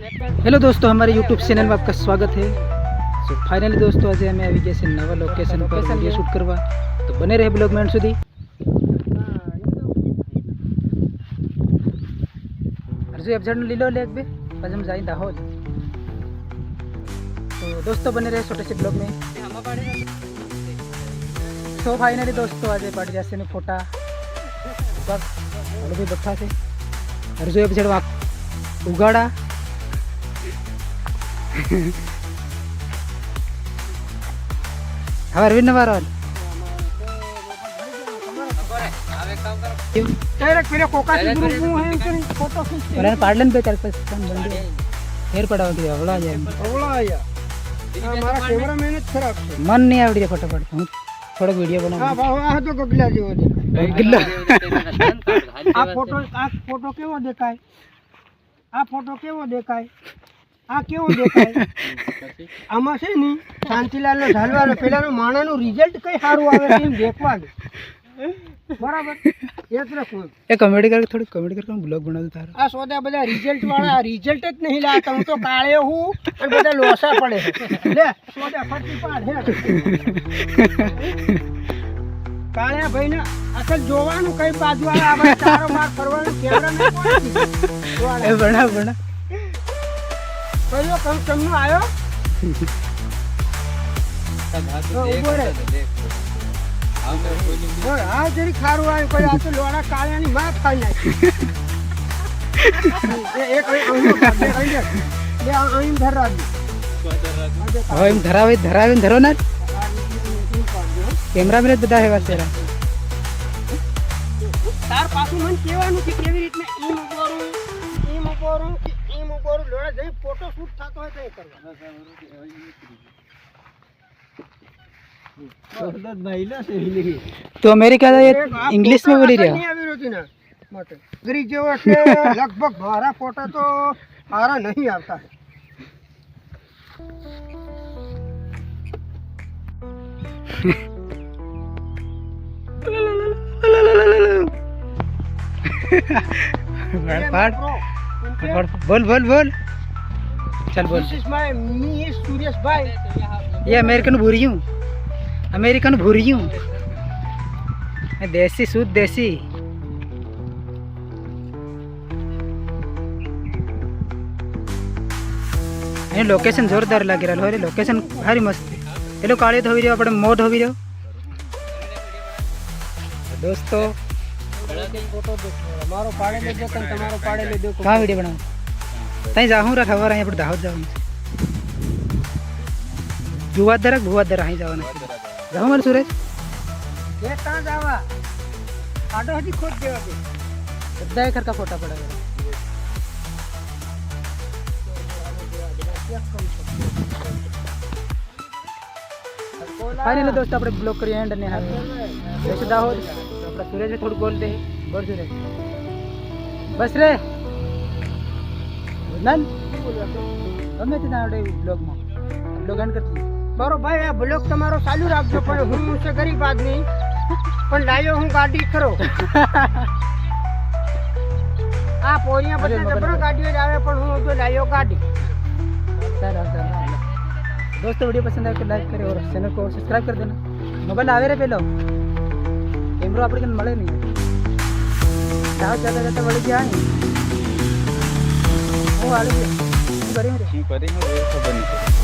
Hello दोस्तों, हमारे YouTube channel में आपका स्वागत है। सो फाइनली दोस्तों, आज हमें આવી ગયા છે નવા લોકેશન પર વિડિયો શૂટ કરવા, તો બને રહે બ્લોગ માં સુધી। અરજુ એબજેડ લીલો લેક બે પછી हम जाई दाहोद। तो दोस्तों बने रहे छोटे से ब्लॉग में। तो फाइनली दोस्तों आज पड़ जैसे ने फोटा सब भी बैठा थे। अरजू एबजेड उगाड़ा हमारे भी नवार वाल पार्लन पे चल पे हेर पड़ा हो गया अवला जाए हमारा कैमरा मैंने खराब है मन नहीं आवड़ी फोटो पड़ता हूं थोड़ा वीडियो बना। हां आ तो गगला जेવો દેખાય गिल्ला આ ફોટો કેવો દેખાય આ ફોટો કેવો દેખાય આ કેવો દેખાય આમાં છે ની શાંતિલાલનો ઢાલવાનો પેલાનો માણાનું રિઝલ્ટ કઈ સારું આવે છે એમ દેખવાનું બરાબર એટલે કોઈ એ કોમેડી करके थोड़ी कॉमेडी करके ब्लॉग बना दो तारा આ સોદા બધા રિઝલ્ટ વાળા રિઝલ્ટ જ નહીં લાવતા હું તો કાળ્યો હું અને બધા લોસા પડે લે સોદા ફટી પાડ હે કાળિયા ભાઈને અસલ જોવાનું કઈ બાજુ આવે ચારો માર ફરવાનું કેમેરા મે કોણ ए बना बना કયો કમ તમને આયો ઉભો રે બોલ આ જરી ખારું આવ્યું કોઈ આ તો લોડા કાળિયાની માં ખાઈ નાખી એક બે અહીં ધરા દી હવે એમ ધરાવે ધરો ના કેમેરા મેં બધા હેવા તેરા તાર પાછું મને કહેવાનું કે કેવી રીતના ઈમ ઉભોરું કે ઈમ ઉભોરું લોડા જઈ ફોટો શૂટ થતો હોય તો એ કરવા तो अमेरिका ये इंग्लिश में बोली रहा गरीब जेવો એટલે લગભગ મારા ફોટા તો સારા નહીં આવતા बोल बोल बोल चल बोल। This is my me is Suresh bhai ये अमेरिकन भूरी हूँ अमेरिकन भूरी हूँ देसी शुद्ध देसी लोकेशन जोरदार लग रहा है लोकेशन भारी मस्त है। हेलो काले तो हो अपने मोड हो रहो दोस्तों फोटो देखो हमारो पाड़े ले देखो तुम्हारो पाड़े ले देखो कहाँ वीडियो बनाओ तई जाऊँ रा खबर है दाहोद जाऊँ भुवादर અહીં જવાના જાઉં મારે સુરેશ ये कहाँ जावा आडो हजी खोद देवा के બધા એક કરકા ફોટા પડે फाइनली दोस्तों આપણે બ્લોગ કરી એન્ડ ને હાલ જય દાહોદ આપણા સુરેશ થોડું બોલ દે બોલ સુરેશ બસ રે નન તમે તે આવડે બ્લોગ માં બ્લોગ એન્ડ કરતી મારો ભાઈ આ બ્લોગ તમારો ચાલુ રાખજો પણ હું છે ગરીબ આદમી પણ લાયો હું ગાડી ખરો આ પોરિયા પછી જબરો ગાડીઓ જ આવે પણ હું તો લાયો ગાડી सर दोस्तों वीडियो पसंद आए तो लाइक करें और चैनल को सब्सक्राइब कर देना। मोबाइल आवे रे पेलो कैमरा अपने कन मळे नहीं जाता बड़ी गया नहीं वो आले करी रे खबर नहीं